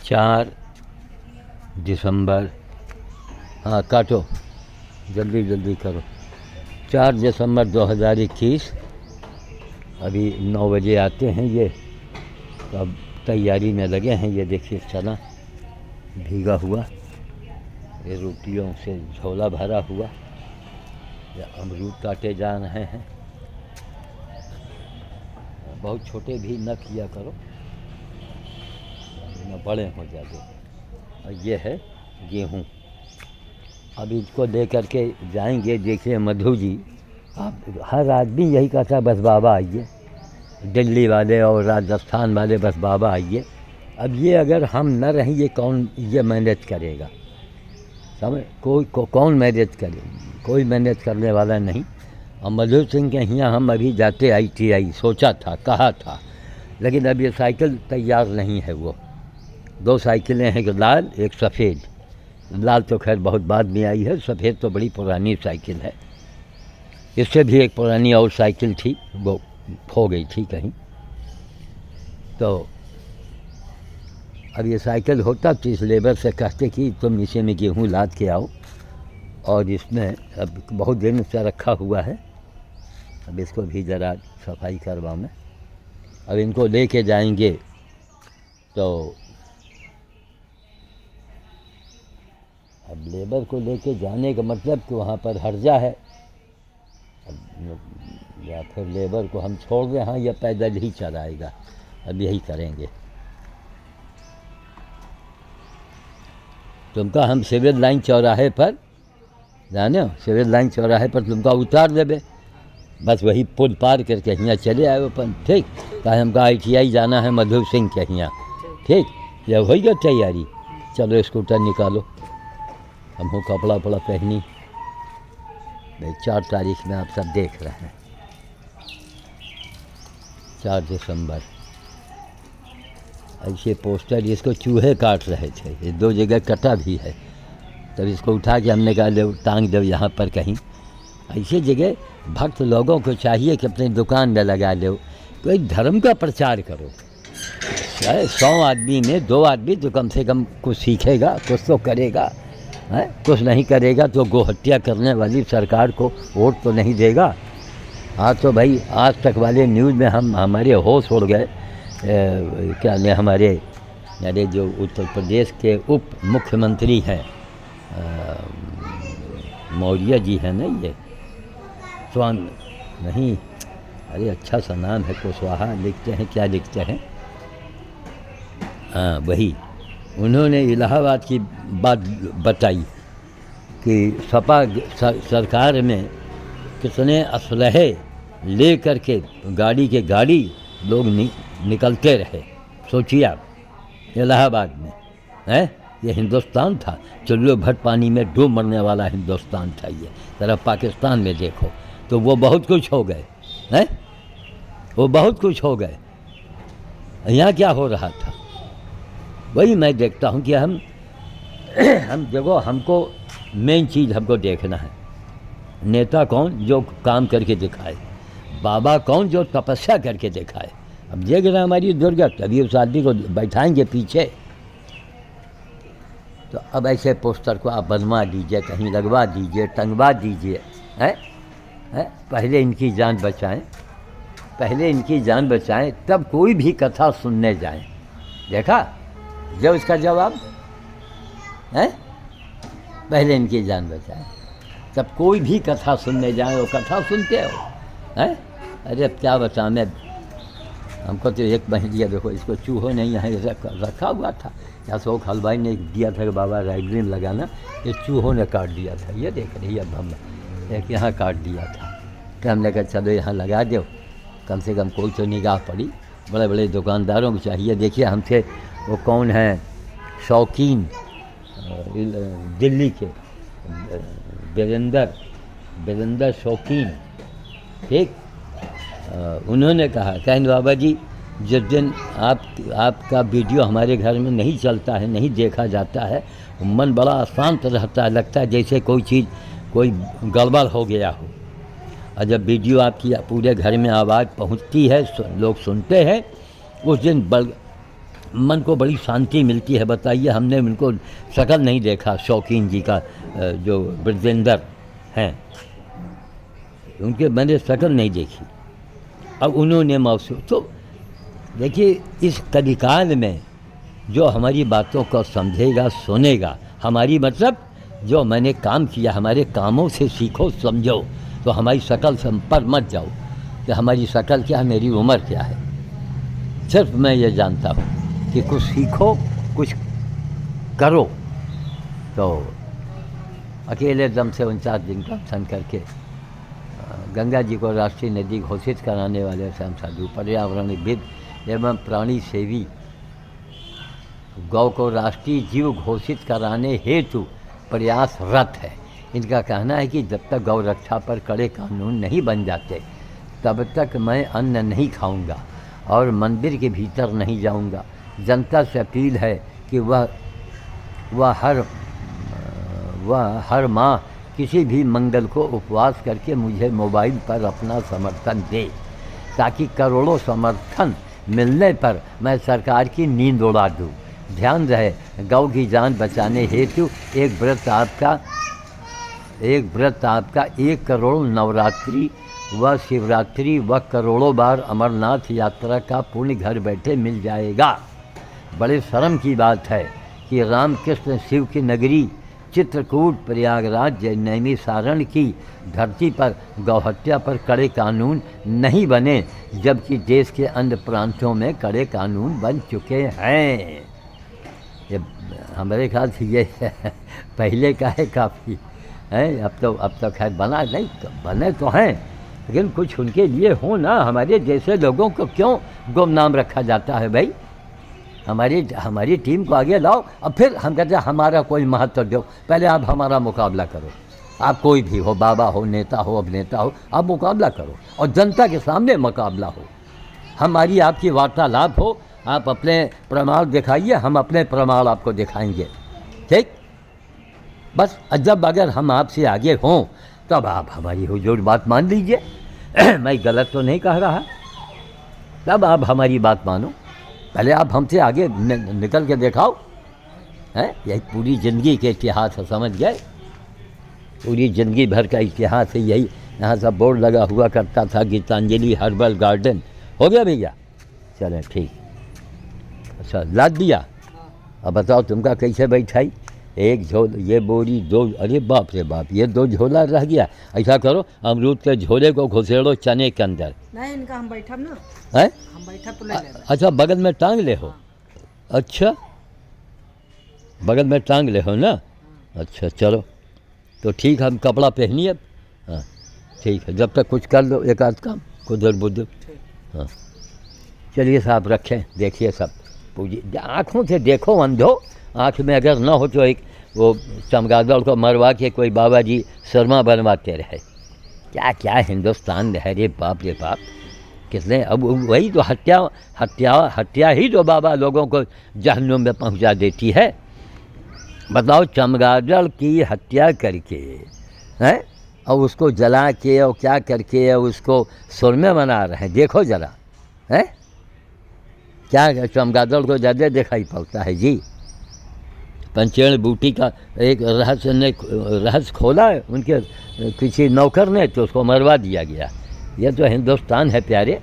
4 दिसंबर, हाँ काटो, जल्दी जल्दी करो। 4 दिसंबर 2021, अभी 9 बजे आते हैं ये, तो अब तैयारी में लगे हैं। ये देखिए चना भीगा हुआ, ये रोटियों से झोला भरा हुआ, ये अमरूद काटे जा रहे हैं। बहुत छोटे भी न किया करो, न बड़े हो जाते। और ये है गेहूँ, अब इसको ले करके जाएंगे। देखिए मधु जी, आप हर आदमी यही कहता है बस बाबा आइए, दिल्ली वाले और राजस्थान वाले बस बाबा आइए। अब ये अगर हम न रहें, ये कौन ये मैनेज करेगा? समझ, कौन मैनेज करे? कोई मैनेज करने वाला नहीं। और मधु सिंह के यहाँ हम अभी जाते ITI, सोचा था, कहा था, लेकिन अब ये साइकिल तैयार नहीं है। वो 2 साइकिलें हैं, एक लाल एक सफ़ेद। लाल तो खैर बहुत बाद में आई है, सफ़ेद तो बड़ी पुरानी साइकिल है। इससे भी एक पुरानी और साइकिल थी, वो खो गई थी कहीं। तो अब ये साइकिल होता तो इस लेबर से कहते कि तुम नीचे में गेहूँ लाद के आओ, और इसमें अब बहुत दिन से रखा हुआ है, अब इसको भी ज़रा सफाई करवाओ में। अब इनको लेके जाएंगे तो अब लेबर को लेके जाने का मतलब कि वहाँ पर हर्जा है। अब या फिर लेबर को हम छोड़ दें, हाँ, या पैदल ही चलाएगा। अब यही करेंगे। तुमका हम सिविल लाइन चौराहे पर, जाने हो, सिविल लाइन चौराहे पर तुमका उतार देवे, बस वही पुल पार करके यहाँ चले आए अपन। ठीक, कहा हमका ITI जाना है मधु सिंह के यहाँ। ठीक, जब हो गया तैयारी, चलो स्कूटर निकालो, हमको कपड़ा वपड़ा पहनी। भाई 4 तारीख में आप सब देख रहे हैं, 4 दिसंबर। ऐसे पोस्टर, इसको चूहे काट रहे थे, ये 2 जगह कटा भी है। तब इसको उठा के हमने कहा ले टांग दो यहाँ पर कहीं। ऐसे जगह भक्त लोगों को चाहिए कि अपनी दुकान में लगा लो, कोई धर्म का प्रचार करो। 100 आदमी में 2 आदमी तो कम से कम कुछ सीखेगा, कुछ तो करेगा, है? कुछ नहीं करेगा तो गोहत्या करने वाली सरकार को वोट तो नहीं देगा। आज तो भाई आज तक वाले न्यूज़ में हमारे होश उड़ गए। क्या ने हमारे जो उत्तर प्रदेश के उप मुख्यमंत्री हैं, मौर्य जी हैं ना, ये स्वान नहीं, अरे अच्छा सा नाम है, कुशवाहा लिखते हैं, क्या लिखते हैं, हाँ वही। उन्होंने इलाहाबाद की बात बताई कि सपा सरकार में कितने असलहे ले करके गाड़ी लोग निकलते रहे। सोचिए आप, इलाहाबाद में है, ये हिंदुस्तान था, चुल्लू भर पानी में डूब मरने वाला हिंदुस्तान था। ये तरफ पाकिस्तान में देखो तो वो बहुत कुछ हो गए हैं, वो बहुत कुछ हो गए। यहाँ क्या हो रहा था, वही मैं देखता हूँ कि हम देखो, हमको मेन चीज़ हमको देखना है, नेता कौन जो काम करके दिखाए, बाबा कौन जो तपस्या करके दिखाए। अब देख रहे हैं हमारी दुर्गा, तभी उस आदमी को बैठाएंगे पीछे। तो अब ऐसे पोस्टर को आप बनवा दीजिए, कहीं लगवा दीजिए, टंगवा दीजिए, हैं? पहले इनकी जान बचाएं, पहले इनकी जान बचाएं, तब कोई भी कथा सुनने जाएं। देखा जब इसका जवाब है, पहले इनकी जान बचाएं, तब कोई भी कथा सुनने जाए। वो कथा सुनते हो, हैं? अरे अब क्या बताऊं मैं, हमको तो एक महीने देखो, इसको चूहों ने यहाँ रखा हुआ था। या शौक हलवाई ने दिया था कि बाबा राइब्रेरी में लगाना, ये चूहों ने काट दिया था। ये देख रही अब हम एक यहाँ काट दिया था, तो हमने कहा चलो यहाँ लगा दो, कम से कम कोई तो निगाह पड़ी। बड़े बड़े दुकानदारों को चाहिए। देखिए हमसे वो कौन है, शौकीन दिल्ली के वीरेंद्र शौकीन, ठीक, उन्होंने कहा कहन बाबा जी, जिस दिन आपका वीडियो हमारे घर में नहीं चलता है, नहीं देखा जाता है, मन बड़ा अशांत रहता है, लगता है जैसे कोई चीज़, कोई गड़बड़ हो गया हो। और जब वीडियो आपकी पूरे घर में आवाज़ पहुंचती है, लोग सुनते हैं, उस दिन मन को बड़ी शांति मिलती है। बताइए, हमने उनको शक्ल नहीं देखा, शौकीन जी का जो ब्रजेंद्र हैं, उनके मैंने शक्ल नहीं देखी। अब उन्होंने मौसू तो देखिए, इस कलिकाल में जो हमारी बातों को समझेगा, सुनेगा, हमारी मतलब जो मैंने काम किया, हमारे कामों से सीखो, समझो, तो हमारी शक्ल पर मत जाओ कि हमारी शक्ल क्या है, मेरी उम्र क्या है। सिर्फ मैं ये जानता हूँ कि कुछ सीखो, कुछ करो। तो अकेले दम से 49 दिन का दर्शन करके गंगा जी को राष्ट्रीय नदी घोषित कराने वाले श्याम साधु पर्यावरणविद एवं प्राणी सेवी गौ को राष्ट्रीय जीव घोषित कराने हेतु प्रयासरत है। इनका कहना है कि जब तक गौ रक्षा पर कड़े कानून नहीं बन जाते तब तक मैं अन्न नहीं खाऊंगा और मंदिर के भीतर नहीं जाऊंगा। जनता से अपील है कि वह हर माह किसी भी मंगल को उपवास करके मुझे मोबाइल पर अपना समर्थन दे, ताकि करोड़ों समर्थन मिलने पर मैं सरकार की नींद उड़ा दूँ। ध्यान रहे, गौ की जान बचाने हेतु एक व्रत आपका 1 करोड़ नवरात्रि व शिवरात्रि व करोड़ों बार अमरनाथ यात्रा का पुण्य घर बैठे मिल जाएगा। बड़े शर्म की बात है कि रामकृष्ण शिव की नगरी चित्रकूट, प्रयागराज, नैमिषारण्य की धरती पर गौहत्या पर कड़े कानून नहीं बने, जबकि देश के अन्य प्रांतों में कड़े कानून बन चुके हैं। ये हमारे ख्याल से ये पहले का है काफ़ी है। अब तो खैर बना नहीं, बने तो हैं, लेकिन कुछ उनके लिए हो ना। हमारे जैसे लोगों को क्यों गुमनाम रखा जाता है भाई? हमारी टीम को आगे लाओ, अब फिर हम कहते हैं हमारा कोई महत्व दो। पहले आप हमारा मुकाबला करो, आप कोई भी हो, बाबा हो, नेता हो, अभिनेता हो, आप मुकाबला करो और जनता के सामने मुकाबला हो। हमारी आपकी वार्तालाप हो, आप अपने प्रमाण दिखाइए, हम अपने प्रमाण आपको दिखाएंगे, ठीक? बस जब अगर हम आपसे आगे हों तब आप हमारी हुजूर बात मान लीजिए। मैं गलत तो नहीं कह रहा, तब आप हमारी बात मानो। पहले आप हमसे आगे निकल के दिखाओ। हैं, यही पूरी ज़िंदगी के इतिहास है, समझ गए? पूरी ज़िंदगी भर का इतिहास है यही। यहाँ सब बोर्ड लगा हुआ करता था, गीतांजलि हर्बल गार्डन। हो गया भैया? चलें ठीक। अच्छा, लाद दिया। अब बताओ तुमका कैसे बैठाई? एक झोल, ये बोरी 2, अरे बाप रे बाप, ये 2 झोला रह गया। ऐसा करो, अमरूद के झोले को घुसेड़ो चने के अंदर। नहीं, इनका हम बैठब ना है, हम बैठब तो ले लेब। अच्छा, बगल में टांग ले हो। अच्छा, बगल में टांग ले हो ना। अच्छा चलो, तो ठीक, हम कपड़ा पहनिए अब। हाँ ठीक है, जब तक कुछ कर लो एक आध काम कुदर बुदर। हाँ चलिए साहब, रखें, देखिए सब पूजी, आँखों से देखो अंधो। आँख में अगर न हो तो एक वो चमगादड़ को मरवा के कोई बाबा जी शर्मा बनवाते रहे। क्या क्या हिंदुस्तान है रे बाप रे बाप। किसने, अब वही तो हत्या ही तो बाबा लोगों को जहन्नुम में पहुंचा देती है। बताओ, चमगादड़ की हत्या करके हैं और उसको जला के और क्या करके और उसको सुरमे बना रहे हैं। देखो जरा, हैं क्या चमगादड़ को ज़्यादा दिखाई पड़ता है जी। पंचेण बूटी का एक रहस्य खोला है उनके किसी नौकर ने, तो उसको मरवा दिया गया। ये तो हिंदुस्तान है प्यारे।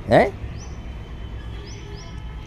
हैं,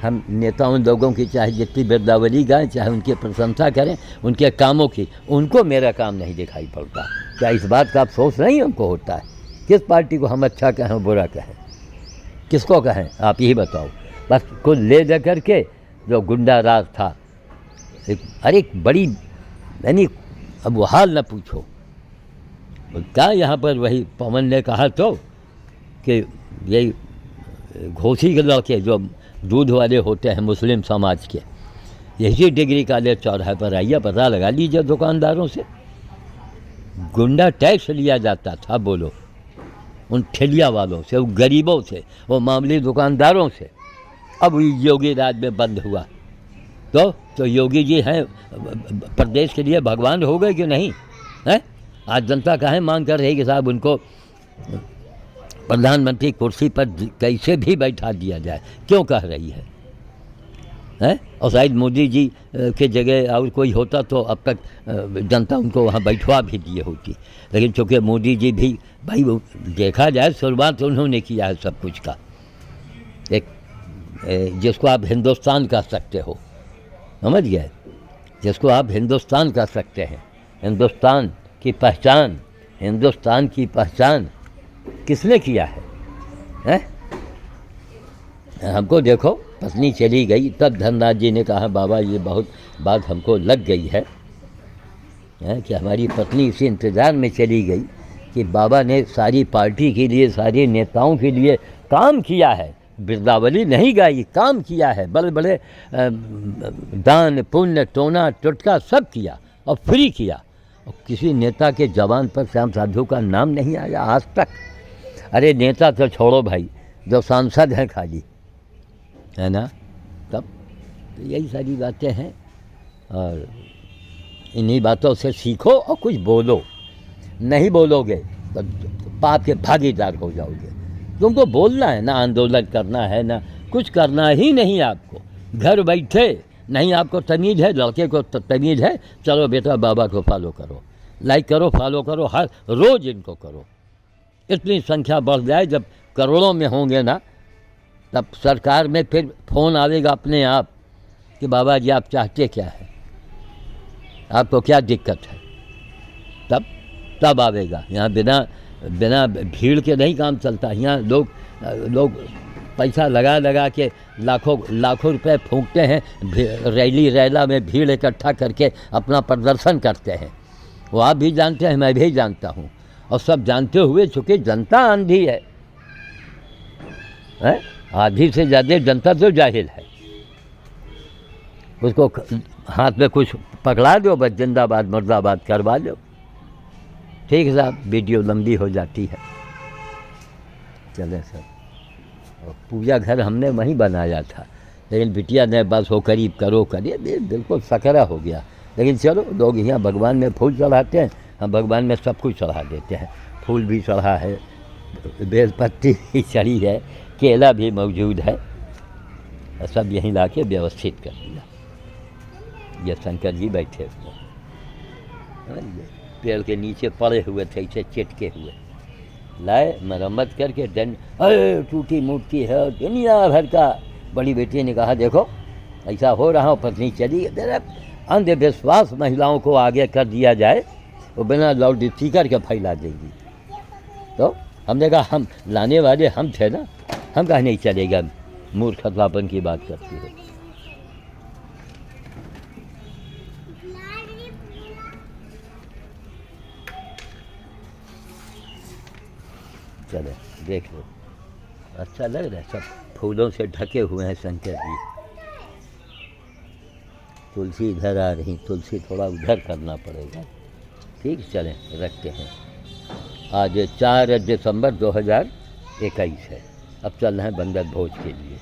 हम नेताओं लोगों की चाहे जितनी बिरदावली गाएं, चाहे उनकी प्रशंसा करें, उनके कामों की, उनको मेरा काम नहीं दिखाई पड़ता। क्या इस बात का अफसोस नहीं हमको होता है? किस पार्टी को हम अच्छा कहें बुरा कहें, किसको कहें, आप यही बताओ। बस कुछ ले जा करके जो गुंडा राज था, अरे बड़ी, यानी अब वो हाल न पूछो। क्या यहाँ पर वही पवन ने कहा तो कि यही घोसी के लड़के जो दूध वाले होते हैं मुस्लिम समाज के, यही डिग्री कॉलेज चौराहे पर आइए, पता लगा लीजिए दुकानदारों से। गुंडा टैक्स लिया जाता था, बोलो, उन ठेलिया वालों से, वो गरीबों से, वो मामूली दुकानदारों से। अब योगी राज में बंद हुआ तो योगी जी हैं प्रदेश के लिए भगवान हो गए कि नहीं? हैं, आज जनता काहे मांग कर रही कि साहब उनको प्रधानमंत्री कुर्सी पर कैसे भी बैठा दिया जाए, क्यों कह रही है? हैं। और शायद मोदी जी के जगह और कोई होता तो अब तक जनता उनको वहाँ बैठवा भी दिए होती। लेकिन चूँकि मोदी जी भी भाई वो देखा जाए शुरुआत उन्होंने किया है सब कुछ का, एक जिसको आप हिंदुस्तान कह सकते हो, समझ गए, जिसको आप हिंदुस्तान कह सकते हैं। हिंदुस्तान की पहचान, हिंदुस्तान की पहचान किसने किया है, हैं? हमको देखो पत्नी चली गई, तब धनराज जी ने कहा बाबा ये बहुत बात हमको लग गई है, कि हमारी पत्नी इसी इंतज़ार में चली गई कि बाबा ने सारी पार्टी के लिए, सारे नेताओं के लिए काम किया है, बिरदावली नहीं गाई, काम किया है, बड़े बड़े दान पुण्य टोना टुटका सब किया और फ्री किया, और किसी नेता के जवान पर श्याम साधु का नाम नहीं आया आज तक। अरे नेता तो छोड़ो भाई, जो सांसद हैं खाली, है ना, तब तो यही सारी बातें हैं। और इन्हीं बातों से सीखो और कुछ बोलो, नहीं बोलोगे तो पाप के भागीदार हो जाओगे। तुमको बोलना है ना, आंदोलन करना है ना, कुछ करना ही नहीं आपको, घर बैठे नहीं आपको तमीज़ है, लड़के को तमीज़ है, चलो बेटा बाबा को फॉलो करो, लाइक करो, फॉलो करो, हर रोज़ इनको करो। इतनी संख्या बढ़ जाए, जब करोड़ों में होंगे ना, तब सरकार में फिर फ़ोन आएगा अपने आप कि बाबा जी आप चाहते क्या है, आपको क्या दिक्कत है, तब आवेगा। यहाँ बिना भीड़ के नहीं काम चलता। यहाँ लोग पैसा लगा के लाखों रुपए फूंकते हैं, रैला में भीड़ इकट्ठा करके अपना प्रदर्शन करते हैं। वो आप भी जानते हैं, मैं भी जानता हूँ, और सब जानते हुए चूँकि जनता आंधी है, आधी से ज़्यादा जनता तो जाहिल है। उसको हाथ में कुछ पकड़ा दो, बस जिंदाबाद मुर्दाबाद करवा दो। ठीक है साहब, वीडियो लंबी हो जाती है, चले सर। और पूजा घर हमने वहीं बनाया था, लेकिन बिटिया ने बस वो करीब करो करिए, बिल्कुल सकरा हो गया। लेकिन चलो, लोग यहाँ भगवान में फूल चढ़ाते हैं, हम भगवान में सब कुछ चढ़ा देते हैं। फूल भी चढ़ा है, बेलपत्ती भी चढ़ी है, केला भी मौजूद है, सब यहीं ला के व्यवस्थित कर दिया। ये शंकर जी बैठे हुए पेड़ के नीचे पड़े हुए थे, इसे चिटके हुए, लाए मरम्मत करके टूटी मूर्ति है। दुनिया भर का बड़ी बेटी ने कहा देखो ऐसा हो रहा हो, पत्नी चली, अंधविश्वास महिलाओं को आगे कर दिया जाए, वो बिना लाउड स्पीकर के फैला देंगी। तो हमने कहा हम लाने वाले हम थे ना, हम कहा नहीं चलेगा, मूर्खतापन की बात करती है। चले देख लो, अच्छा लग रहा है, सब फूलों से ढके हुए हैं शंकर जी। तुलसी इधर आ रही, तुलसी थोड़ा उधर करना पड़ेगा। ठीक, चलें रखते हैं। आज 4 दिसंबर 2021 है। अब चल रहे हैं बंदर भोज के लिए।